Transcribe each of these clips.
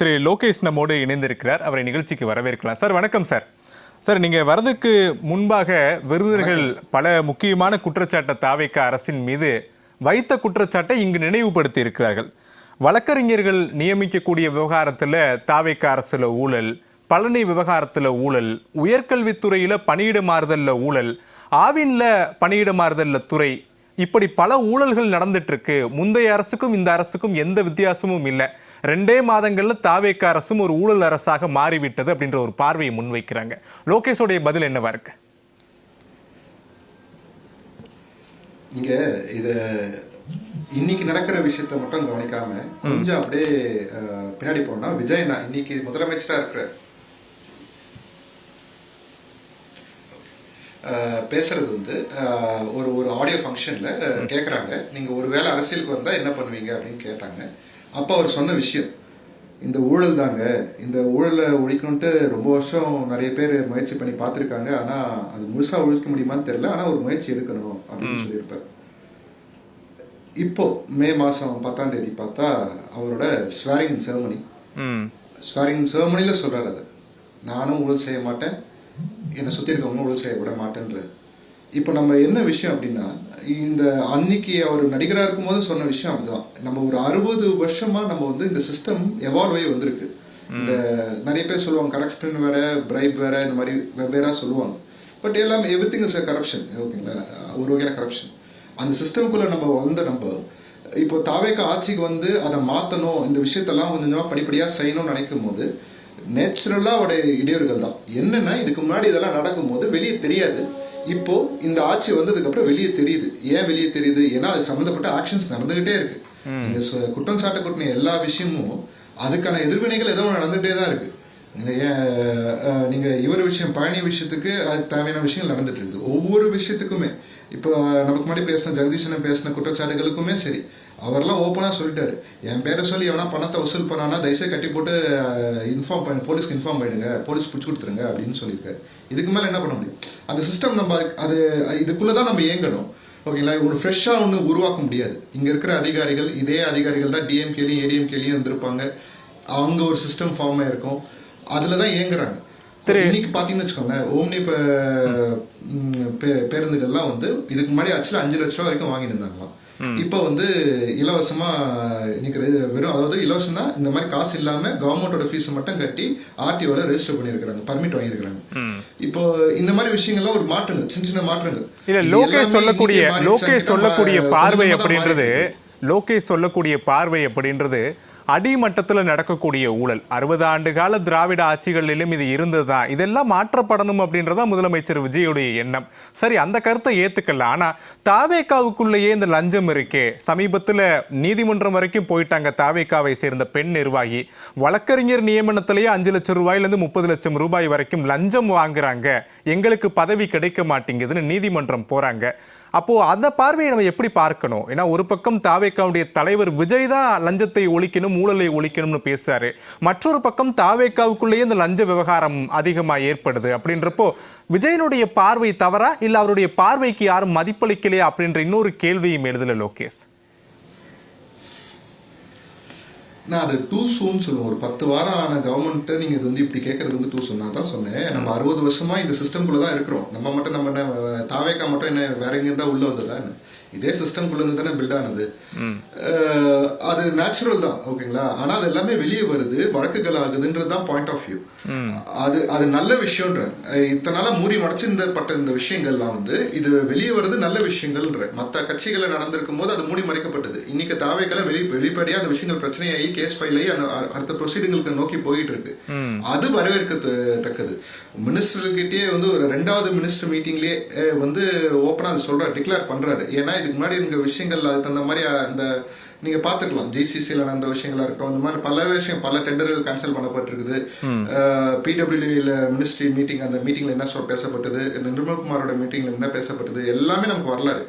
திரு லோகேஷ் நம்மோடு இணைந்திருக்கிறார். அவரை நிகழ்ச்சிக்கு வரவேற்கலாம். சார் வணக்கம் சார். சார், நீங்கள் வரதுக்கு முன்பாக விருதுகள் பல முக்கியமான குற்றச்சாட்டை தாவேக அரசின் மீது வைத்த குற்றச்சாட்டை இங்கு நினைவுபடுத்தி இருக்கிறார்கள். வழக்கறிஞர்கள் நியமிக்கக்கூடிய விவகாரத்தில் தாவேக அரசில் ஊழல், பழனி விவகாரத்தில் ஊழல், உயர்கல்வித்துறையில் பணியிட மாறுதலில் ஊழல், ஆவின்ல பணியிட மாறுதலில் துறை, இப்படி பல ஊழல்கள் நடந்துட்டு இருக்கு. முந்தைய அரசுக்கும் இந்த அரசுக்கும் எந்த வித்தியாசமும் இல்லை. 2 மாதங்கள்ல தாவேக அரசும் ஒரு ஊழல் அரசாக மாறிவிட்டது அப்படின்ற ஒரு பார்வையை முன்வைக்கிறாங்க. லோகேஷோடைய பதில் என்னவா இருக்கு? இங்க இத இன்னைக்கு நடக்கிற விஷயத்த மட்டும் கவனிக்காம கொஞ்சம் அப்படியே பின்னாடி போனா, விஜய் இன்னைக்கு முதலமைச்சரா இருக்கிற பேசுறது வந்து ஒரு ஆடியோ ஃபங்க்ஷன்ல கேட்குறாங்க, நீங்க ஒரு வேளை அரசியலுக்கு வந்தா என்ன பண்ணுவீங்க அப்படின்னு கேட்டாங்க. அப்போ அவர் சொன்ன விஷயம் இந்த ஊழல் தாங்க. இந்த ஊழலை ஒழிக்கணும்ட்டு ரொம்ப வருஷம் நிறைய பேர் முயற்சி பண்ணி பார்த்துருக்காங்க. ஆனால் அது முழுசாக ஒழிக்க முடியுமான்னு தெரியல. ஆனால் ஒரு முயற்சி எடுக்கணும் அப்படின்னு சொல்லியிருப்பார். இப்போ மே மாதம் 10ஆம் தேதி பார்த்தா அவரோட ஸ்வேரிங் செரமனியில் சொல்கிறார், அது நானும் ஊழல் செய்ய மாட்டேன், என்னை சுற்றி இருக்கவங்க ஊழல் செய்ய விட மாட்டேன்ற. இப்போ நம்ம என்ன விஷயம் அப்படின்னா, இந்த அன்னைக்கு அவர் நடிகராக இருக்கும்போது சொன்ன விஷயம் அப்படிதான். நம்ம ஒரு 60 வருஷமா நம்ம வந்து இந்த சிஸ்டம் எவால்வ் ஆகி வந்திருக்கு. இந்த நிறைய பேர் சொல்லுவாங்க கரப்ஷன் வேற, பிரைப் வேற, இந்த மாதிரி வெவ்வேறா சொல்லுவாங்க. பட் எல்லாமே எவ்ரிதிங் இஸ் கரப்ஷன். ஓகேங்களா? ஒரு வகையான கரப்ஷன். அந்த சிஸ்டம்குள்ள நம்ம இப்போ தாவேக ஆட்சிக்கு வந்து அதை மாற்றணும், இந்த விஷயத்தெல்லாம் கொஞ்சமாக படிப்படியாக செய்யணும்னு நினைக்கும் போது நேச்சுரலாக அவருடைய இடையூறுகள் தான். என்னன்னா, இதுக்கு முன்னாடி இதெல்லாம் நடக்கும்போது வெளியே தெரியாது. இப்போ இந்த ஆட்சி வந்ததுக்கு அப்புறம் வெளியே தெரியுது. ஏன் வெளியே தெரியுது? ஏன்னா அது சம்மந்தப்பட்ட ஆக்ஷன்ஸ் நடந்துகிட்டே இருக்கு. நீங்க குற்றம் சாட்டக்கூடிய எல்லா விஷயமும் அதுக்கான எதிர்வினைகள் ஏதோ நடந்துகிட்டே தான் இருக்கு. நீங்க இவர் விஷயம், பழனி விஷயத்துக்கு அதுக்கு தேவையான விஷயங்கள் நடந்துட்டு இருக்கு. ஒவ்வொரு விஷயத்துக்குமே இப்போ நமக்கு முன்னாடி பேசின ஜெகதீஷன் பேசின குற்றச்சாட்டுகளுக்குமே சரி, அவரெல்லாம் ஓப்பனாக சொல்லிட்டாரு, என் பேரை சொல்லி எவனா பணத்தை வசூல் பண்ணானா தயவுசெய்து கட்டி போட்டு போலீஸ்க்கு இன்ஃபார்ம் பண்ணிடுங்க, போலீஸ் பிடிச்சி கொடுத்துருங்க அப்படின்னு சொல்லியிருக்காரு. இதுக்கு மேலே என்ன பண்ண முடியும்? அந்த சிஸ்டம் நம்ம அது இதுக்குள்ளே தான் நம்ம இயங்கணும். ஓகேங்களா? ஒரு ஃப்ரெஷ்ஷாக ஒன்று உருவாக்க முடியாது. இங்கே இருக்கிற அதிகாரிகள், இதே அதிகாரிகள் தான் டிஎம்கேலையும் ஏடிஎம்கேலையும் இருந்திருப்பாங்க. அவங்க ஒரு சிஸ்டம் ஃபார்ம் ஆயிருக்கும், அதில் தான் இயங்குறாங்க. இன்னைக்கு பார்த்தீங்கன்னு வச்சுக்கோங்களேன், ஓம்னி பேருந்துகள்லாம் வந்து இதுக்கு முன்னாடி ஆக்சுவலாக 5 லட்ச ரூபா வரைக்கும் வாங்கிட்டு இருந்தாங்களாம். இப்போ வந்து இலவசமா வெறும், அதாவது இலவசம்னா இந்த மாதிரி காசு இல்லாம கவர்மெண்டோட ஃபீஸ் மட்டும் கட்டி ஆர்டிஓல ரெஜிஸ்டர் பண்ணிருக்காங்க, பர்மிட் வாங்கியிருக்காங்க. இப்போ இந்த மாதிரி விஷயங்கள்லாம் ஒரு மாற்றங்கள், சின்ன சின்ன மாற்றங்கள். இல்ல லோகேஷ் சொல்லக்கூடிய பார்வை அப்படின்றது அடிமட்டத்தில் நடக்கக்கூடிய ஊழல். 60 ஆண்டு கால திராவிட ஆட்சிகளிலும் இது இருந்ததுதான். இதெல்லாம் மாற்றப்படணும் அப்படின்றதா முதலமைச்சர் விஜயுடைய எண்ணம். சரி, அந்த கருத்தை ஏத்துக்கலாம். ஆனா தாவேகாவுக்குள்ளேயே இந்த லஞ்சம் இருக்கே. சமீபத்தில் நீதிமன்றம் வரைக்கும் போயிட்டாங்க. தாவேகாவை சேர்ந்த பெண் நிர்வாகி வழக்கறிஞர் நியமனத்திலேயே 5 லட்சம் ரூபாயிலிருந்து 30 லட்சம் ரூபாய் வரைக்கும் லஞ்சம் வாங்குறாங்க, எங்களுக்கு பதவி கிடைக்க மாட்டேங்குதுன்னு நீதிமன்றம் போறாங்க. அப்போ அந்த பார்வையை நம்ம எப்படி பார்க்கணும்? ஏன்னா ஒரு பக்கம் தாவேகாவுடைய தலைவர் விஜய் தான் லஞ்சத்தை ஒழிக்கணும், ஊழலை ஒழிக்கணும்னு பேசுறாரு. மற்றொரு பக்கம் தாவேகாவுக்குள்ளேயே இந்த லஞ்ச விவகாரம் அதிகமாக ஏற்படுது. அப்படின்றப்போ விஜயனுடைய பார்வை தவறா, இல்லை அவருடைய பார்வைக்கு யாரும் மதிப்பளிக்கலையா அப்படின்ற இன்னொரு கேள்வியும் எழுதல லோகேஷ். நான் அது டூ சூன் சொல்லுவேன். ஒரு 10 வாரம் ஆன கவர்மெண்ட்டை நீங்கள் இது வந்து இப்படி கேட்கறது வந்து டூ சூன். நான் தான் சொன்னேன், நம்ம 60 வருஷமா இந்த சிஸ்டம்குள்ளே தான் இருக்கிறோம். நம்ம தாவேகா மட்டும் என்ன வேற எங்கே இருந்தால் உள்ள வந்ததா? இதே சிஸ்டம்குள்ளே இருந்து தானே பில்ட் ஆனது. அது நேச்சுரல் தான். ஓகேங்களா? ஆனால் அது எல்லாமே வெளியே வருது, வழக்குகள் ஆகுதுன்றது தான் பாயிண்ட் ஆஃப் வியூ. அது நல்ல விஷயம்ன்ற. இத்தனை நாளாக மூடி மறைச்சிருந்தப்பட்ட இந்த விஷயங்கள்லாம் வந்து இது வெளியே வருது, நல்ல விஷயங்கள்ன்ற. மற்ற கட்சிகளை நடந்திருக்கும் போது அது மூடி மறைக்கப்பட்டது. இன்னைக்கு தாவேக்கால வெளிப்படையாக அந்த விஷயங்கள் பிரச்சனையாகி கேஸ் ஃபைல் ஆகி அடுத்த ப்ரொசீடிங்களுக்கு நோக்கி போயிட்டு இருக்கு. அது வரவேற்கத்தக்கது. மினிஸ்டர்கிட்டே வந்து ஒரு 2வது மினிஸ்டர் மீட்டிங்லேயே வந்து ஓப்பனாக அதை சொல்றாரு, டிக்ளேர் பண்றாரு. ஏன்னா இதுக்கு முன்னாடி இந்த விஷயங்கள் அதுக்கு தகுந்த மாதிரி அந்த நீங்க பாத்துக்கலாம், ஜிசிசியில் நடந்த விஷயங்களா இருக்கட்டும், இந்த மாதிரி பல விஷயம், பல டெண்டர்கள் கேன்சல் பண்ணப்பட்டிருக்குது. பிடபிள்யூல மினிஸ்ட்ரி மீட்டிங், அந்த மீட்டிங்ல என்ன பேசப்பட்டது, நிர்மல்குமாரோட மீட்டிங்ல என்ன பேசப்பட்டது, எல்லாமே நமக்கு வரலாறு.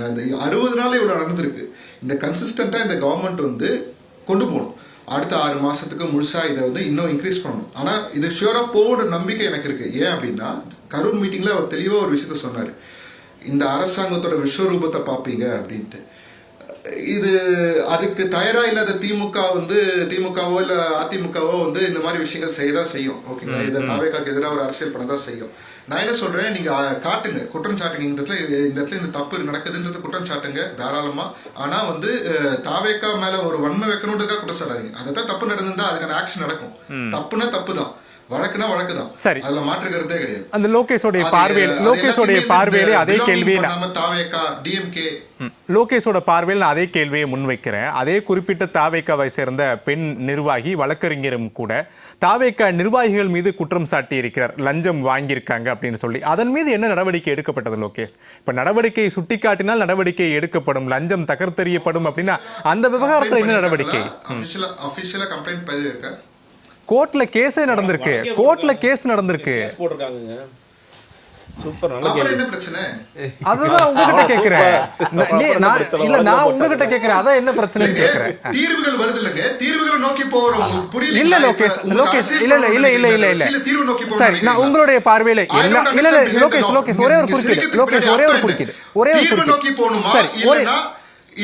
இந்த 60 நாள் இவ்வளவு நடந்திருக்கு. இந்த கன்சிஸ்டண்டா இந்த கவர்மெண்ட் வந்து கொண்டு போகணும். அடுத்த 6 மாசத்துக்கு முழுசா இதை வந்து இன்னும் இன்க்ரீஸ் பண்ணணும். ஆனா இது ஷியூரா போகிற நம்பிக்கை எனக்கு இருக்கு. ஏன் அப்படின்னா, கரூர் மீட்டிங்ல அவர் தெளிவா ஒரு விஷயத்த சொன்னாரு, இந்த அரசாங்கத்தோட விஸ்வரூபத்தை பார்ப்பீங்க அப்படின்ட்டு. இது அதுக்கு தயாரா இல்லாத திமுகவோ இல்ல அதிமுகவோ வந்து இந்த மாதிரி விஷயங்கள் செய்யதான் செய்யும். ஓகேங்களா, இதை தாவேக்காக்கு எதிராக ஒரு அரசியல் பண்ணதான் செய்யும். நான் என்ன சொல்றேன், நீங்க காட்டுங்க, குற்றம் சாட்டுங்க, இந்த இடத்துல இந்த தப்பு நடக்குதுன்றது குற்றம் சாட்டுங்க தாராளமா. ஆனா வந்து தாவேக்கா மேல ஒரு வன்மை வைக்கணுன்றதுக்காக குற்றம் சாட்டாதீங்க. அதான் தப்பு நடந்திருந்தா அதுக்கான ஆக்ஷன் நடக்கும். தப்புனா தப்பு தான், வழக்குனா வழக்கு தான். சரி, அதுல மாற்று கருத்தே கிடையாது. அந்த லோகேஷோட பார்வையில அதே கேள்வியை தாவேக்கா டிஎம்கே லோகேஷோட பார்வையில் நான் அதே கேள்வியை முன்வைக்கிறேன். அதே குறிப்பிட்ட தாவேக்காவை சேர்ந்த பெண் நிர்வாகி வழக்கறிஞரும் கூட தாவேக்கா நிர்வாகிகள் மீது குற்றம் சாட்டி இருக்கிறார், லஞ்சம் வாங்கியிருக்காங்க அப்படின்னு சொல்லி. அதன் மீது என்ன நடவடிக்கை எடுக்கப்பட்டது லோகேஷ்? இப்ப நடவடிக்கை சுட்டிக்காட்டினால் நடவடிக்கை எடுக்கப்படும், லஞ்சம் தகர்த்தெறியப்படும் அப்படின்னா அந்த விவகாரத்துல என்ன நடவடிக்கை? அபிஷியலா கம்ப்ளைண்ட் பதிவிருக்க, கோர்ட்ல கேஸே நடந்திருக்கு, கோர்ட்ல கேஸ் நடந்திருக்கு. சூப்பர், என்ன பிரச்சனை? அதுதான் உங்ககிட்ட கேக்குறேன். இல்ல நான் உங்ககிட்ட கேக்குறேன், அதான் என்ன பிரச்சனைன்னு கேக்குறேன். தீர்வுகள் வருது இல்லங்க, தீர்வுகளை நோக்கி போறோம். புரியல இல்ல லோகேஷ், இல்ல தீர்வு நோக்கி போறோம். சரி, நான் உங்களுடைய பார்வையில இல்ல லோகேஷ் ஒரே ஒரு குறுக்கீடு, தீர்வு நோக்கி போணுமா இல்லனா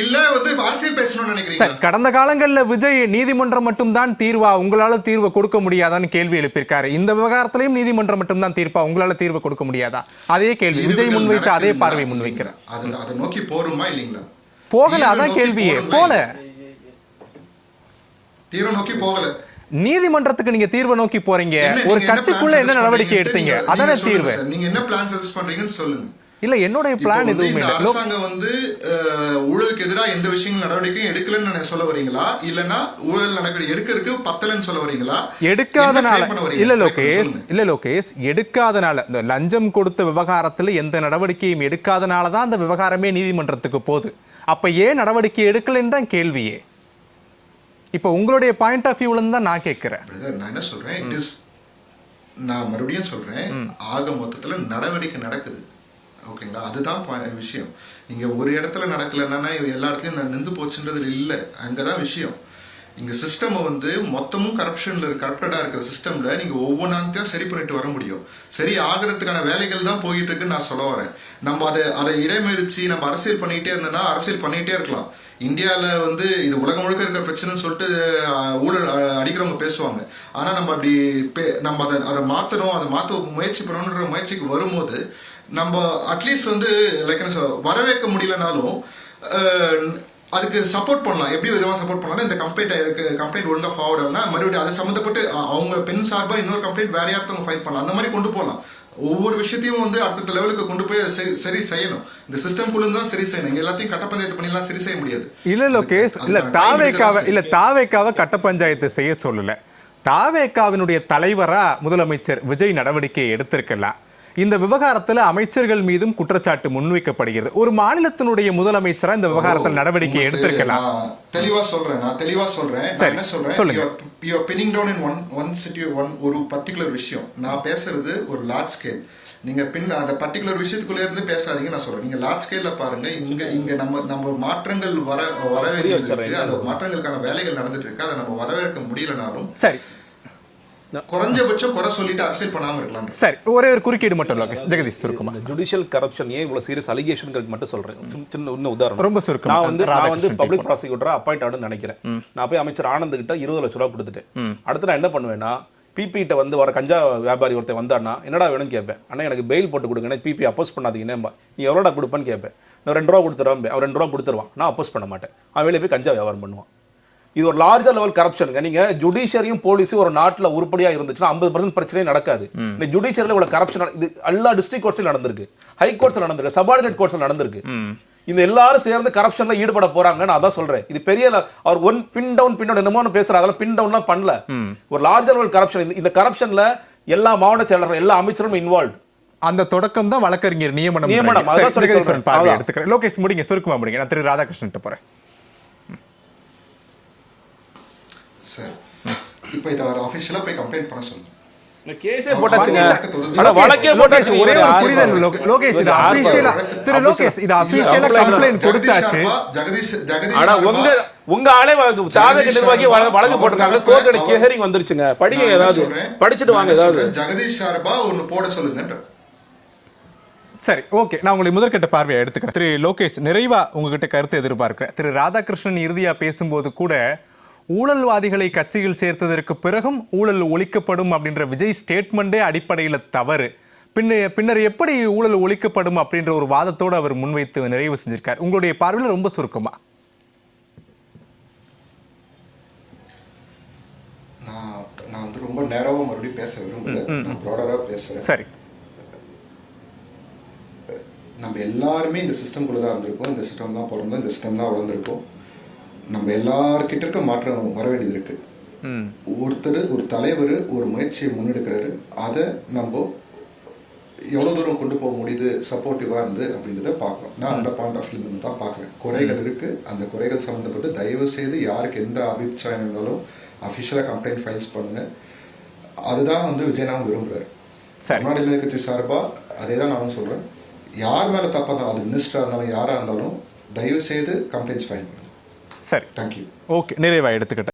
இல்ல வந்து அரசியல் பேசணும்னு நினைக்கிறீங்க? கடந்த காலங்களில் விஜய் நீதிமன்றம் மட்டும்தான் தீர்வா, உங்களால தீர்வை கொடுக்க முடியாதான்னு கேள்வி எழுப்பியிருக்காரு. இந்த விவகாரத்திலையும் நீதிமன்றம் மட்டும்தான் தீர்ப்பா, உங்களால தீர்வை கொடுக்க முடியாதா? அதே கேள்வி விஜய் முன்வைத்த அதே பார்வை முன்வைக்கிறேன். அதை நோக்கி போறோமா இல்லீங்களா? போகல, அதான் கேள்வியே. போல தீர்வை நோக்கி போகல. நீதிமன்றத்துக்கு நீங்க தீர்வை நோக்கி போறீங்க, ஒரு கட்சிக்குள்ள என்ன நடவடிக்கை எடுத்தீங்க, அதான தீர்வு. நீங்க என்ன பிளான் சஜஸ்ட் பண்றீங்கன்னு சொல்லுங்க. இல்ல என்னோட பிளான் எதுவும் இல்ல. அரசாங்கம் வந்து ஊழலுக்கு எதிராக எந்த விஷயங்கள் நடவடிக்கையும் எடுக்கலன்னு சொல்ல வரீங்களா, இல்லனா ஊழல் நடவடிக்கை எடுக்கிறதுக்கு பத்தலன்னு சொல்ல வரீங்களா? எடுக்காதனால இல்ல லோகேஷ் எடுக்காதனால, இந்த லஞ்சம் கொடுத்த விவகாரத்துல எந்த நடவடிக்கையும் எடுக்காதனாலதான் அந்த விவகாரமே நீதிமன்றத்துக்கு போகுது. அப்ப ஏன் நடவடிக்கை எடுக்கலன்னு தான் கேள்வியே. இப்ப உங்களுடைய பாயிண்ட் ஆஃப் வியூல இருந்து தான் நான் கேட்கிறேன். நான் என்ன சொல்றேன், நான் மறுபடியும் சொல்றேன், ஆக மொத்தத்துல நடவடிக்கை நடக்குது. ஓகேங்களா, அதுதான் விஷயம். நீங்க ஒரு இடத்துல நடக்கலன்னா எல்லா இடத்துலயும் நின்று போச்சுன்றது இல்லை, அங்கதான் விஷயம். இங்க சிஸ்டம் வந்து மொத்தமும் கரப்டடா இருக்கிற சிஸ்டம்ல நீங்க ஒவ்வொன்றாத்தையும் சரி பண்ணிட்டு வர முடியும். சரி ஆகிறதுக்கான வேலைகள் தான் போயிட்டு இருக்குன்னு நான் சொல்ல வரேன். நம்ம அதை இடைமறிச்சு நம்ம அரசியல் பண்ணிக்கிட்டே இருந்தோம்னா அரசியல் பண்ணிக்கிட்டே இருக்கலாம். இந்தியாவில் வந்து இது உலகம் முழுக்க இருக்கிற பிரச்சனைன்னு சொல்லிட்டு ஊழல் அடிக்கிறவங்க பேசுவாங்க. ஆனால் நம்ம அப்படி நம்ம அதை மாற்றணும், அதை மாற்ற முயற்சி பண்ணணுன்ற முயற்சிக்கு வரும்போது நம்ம அட்லீஸ்ட் வந்து லைக் என்ன வரவேற்க முடியலனாலும் அதுக்கு சப்போர்ட் பண்ணலாம். எப்படி விதமாக சப்போர்ட் பண்ணலாம், இந்த கம்ப்ளைண்ட் ஒழுங்காக ஃபார்வர்ட் ஆகுனா மறுபடியும் அதை சம்மந்தப்பட்டு அவங்க பெண் சார்பாக இன்னொரு கம்ப்ளைண்ட் வேற யார்த்தவங்க ஃபைல் பண்ணலாம். அந்த மாதிரி கொண்டு போகலாம். ஒவ்வொரு விஷயத்தையும் வந்து அடுத்த லெவலுக்கு கொண்டு போய் சரி செய்யணும். இந்த சிஸ்டம் குழு தான் சரி செய்யணும். இங்க எல்லாத்தையும் கட்ட பஞ்சாயத்து பண்ணிலாம் சரி செய்ய முடியாது. இல்ல லோகேஷ், தாவேக்காவை கட்ட பஞ்சாயத்து செய்ய சொல்லல. தாவேக்காவினுடைய தலைவரா முதலமைச்சர் விஜய் நடவடிக்கை எடுத்திருக்கலாம். இந்த விவகாரத்துல அமைச்சர்கள் மீதும் குற்றச்சாட்டு முன்வைக்கப்படுகிறது. ஒரு மாநிலத்தினுடைய முதலமைச்சரா இந்த விவகாரத்தில் நடவடிக்கை எடுத்திருக்கலாம். தெளிவா சொல்றேன். என்ன சொல்றேன், you are pinning down in one ஒரு பர்టిక్యులர் விஷயம். நான் பேசுறது ஒரு லார்ஜ் ஸ்கேல். நீங்க அந்த பர்టిక్యులர் விஷயத்துக்குள்ள இருந்து பேசாதீங்க நான் சொல்றேன். நீங்க லார்ஜ் ஸ்கேல்ல பாருங்க. இங்க நம்ம மாற்றங்கள் வரவேற்க, அந்த மாற்றங்களுக்கான வேலைகள் நடந்துட்டு இருக்கு. அதை நம்ம வரவேற்க முடியலனாலும் சரி, குறைஞ்சபட்சம் குறை சொல்லிட்டு அரசியல் பண்ணாம இருக்கலாம். சரி, ஒரே ஒரு குறுக்கீடு மட்டும் லோகேஷ், ஜெகதீஷ் சுருக்கமா. ஜுடிஷியல் கரப்ஷன் ஏன் இவ்வளவு சீரியஸ் அலிகேஷன் மட்டும் சொல்றேன். சின்ன உதாரணம், ரொம்ப சுருக்கமா. நான் வந்து பப்ளிக் ப்ராசிக்யூட்டரா அப்பாயிண்ட் ஆகணும்னு நினைக்கிறேன். நான் போய் அமைச்சர் ஆனந்த் கிட்ட 20 லட்சம் ரூபாய் கொடுத்துட்டேன். அடுத்து நான் என்ன பண்ணுவேன்னா, பிபிகிட்ட வந்து வர கஞ்சா வியாபாரி ஒருத்தர் வந்தான்னா என்னடா வேணும்னு கேட்பேன். ஆனால் எனக்கு பெயில் போட்டு கொடுங்க, பிபி அப்போஸ் பண்ணாதீங்கன்னு. நீ எவ்வளோடா கொடுப்பேன்னு கேட்பேன். நான் 2 ரூபா கொடுத்துருவேன். அவன் 2 ரூபா கொடுத்துருவான். நான் அப்போஸ் பண்ண மாட்டேன். அவன் வெளியே போய் கஞ்சா வியாபாரம் பண்ணுவான். இது ஒரு லார்ஜர் லெவல் கரப்ஷனுங்க. நீங்க ஜுடிஷியரியும் போலீஸும் ஒரு நாட்டில் உருப்படியா இருந்துச்சுன்னா 50% பிரச்சனையே நடக்காது. இந்த ஜுடிஷியரில் இவ்வளவு கரப்ஷன் இது எல்லா டிஸ்ட்ரிக்ட் கோர்ட்ஸில் நடந்திருக்கு, ஹை கோர்ட்ஸில் நடந்திருக்கு, சபார்டினேட் கோர்ட்ஸில் நடந்திருக்கு. இந்த எல்லாரும் சேர்ந்து கரப்ஷன்ல ஈடுபட போறாங்க. நான் அதான் சொல்றேன். இது பெரிய அவர் பின் டவுன் என்னமோ பேசுறாரு. அதெல்லாம் பின் டவுன்லாம் பண்ணல. ஒரு லார்ஜர் லெவல் கரப்ஷன். இந்த கரப்ஷன்ல எல்லா மாவட்ட செயலர்கள், எல்லா அமைச்சரும் இன்வால்வ். அந்த தொடக்கம் தான் வழக்கறிஞர் நியமனம். எடுத்துக்கிறேன். லோகேஷ் முடிங்க, சுருக்கமா முடிங்க. நான் திரு ராதாகிருஷ்ணன் போறேன். சார், இப்போ இத ஒரு ஆபீஷியலா போய் கம்ப்ளைன்ட் பண்ண சொல்லுங்க. கேஸே போட்டாச்சுங்க. அட வழக்கே போட்டாச்சு. ஒரே ஒரு புரிதல் லோகேஷ், இது ஆபீஷியலா திரு லோகேஷ், இது ஆபீஷியலா கம்ப்ளைன்ட் கொடுத்தாச்சு. ஜெகதீஷ் அட உங்க ஆளே தாவேக நிர்வாகி வழக்கு போட்டுருக்காங்க. கோர்ட்டோட ஹியரிங் வந்துருச்சுங்க. படிங்க, ஏதாவது படிச்சிட்டு வாங்க. ஏதாவது ஜெகதீஷ் சார்பா ஒன்னு போட சொல்லுங்க. சரி, ஓகே. நான் உங்களுடைய முதற்கட்ட பார்வையை எடுத்துக்கிறேன். திரு லோகேஷ், நிறைவா உங்ககிட்ட கருத்து எதிர்பார்க்கிறேன். திரு ராதாகிருஷ்ணன் இறுதியா பேசும்போது கூட ஊழல்வாதிகளை கட்சியில் சேர்த்ததற்கு பிறகும் ஊழல் ஒழிக்கப்படும் அப்படின்ற விஜய் ஸ்டேட்மெண்டே அடிப்படையில் தவறு. பின்னர் எப்படி ஊழல் ஒழிக்கப்படும் அப்படின்ற ஒரு வாதத்தோடு அவர் முன்வைத்து நிறைவு செஞ்சிருக்கார். உங்களுடைய பார்வையில் ரொம்ப சுருக்கமா. நான் வந்து ரொம்ப நேரவா மறுபடியும் பேச விரும்பல. நான் ப்ராடரா பேசுறேன். சரி. நம்ம எல்லாருமே இந்த சிஸ்டம்குள்ள தான் இருந்திருக்கோம். இந்த சிஸ்டம் தான் பிறந்தோம், இந்த சிஸ்டம் தான் வளர்ந்துருக்கோம். நம்ம எல்லார்கிட்ட இருக்க மாற்றம் வர வேண்டியது இருக்கு. ஒரு தலைவர் ஒரு முயற்சியை முன்னெடுக்கிறாரு, அதை நம்ம எவ்வளோ தூரம் கொண்டு போக முடியுது சப்போர்ட்டிவாக இருந்து அப்படின்றத பார்க்கணும். நான் அந்த பாயிண்ட் ஆஃப் வியூ தான் பார்க்குறேன். குறைகள் இருக்குது, அந்த குறைகள் சம்மந்தப்பட்டு தயவு செய்து யாருக்கு எந்த அபிப்பிராயம் இருந்தாலும் அஃபிஷியலாக கம்ப்ளைண்ட் ஃபைல்ஸ் பண்ணுங்க. அதுதான் வந்து விஜயநாதன் விரும்புகிறார். தமிழ்நாடு கட்சி சார்பாக அதே தான் நானும் சொல்கிறேன். யார் மேலே தப்பாக இருந்தாலும், அது மினிஸ்டராக இருந்தாலும் யாராக இருந்தாலும் தயவு செய்து கம்ப்ளைண்ட்ஸ் ஃபைல் பண்ணுங்க. சரி, தேங்க்யூ. ஓகே, நிறைவாக எடுத்துக்கிட்டேன்.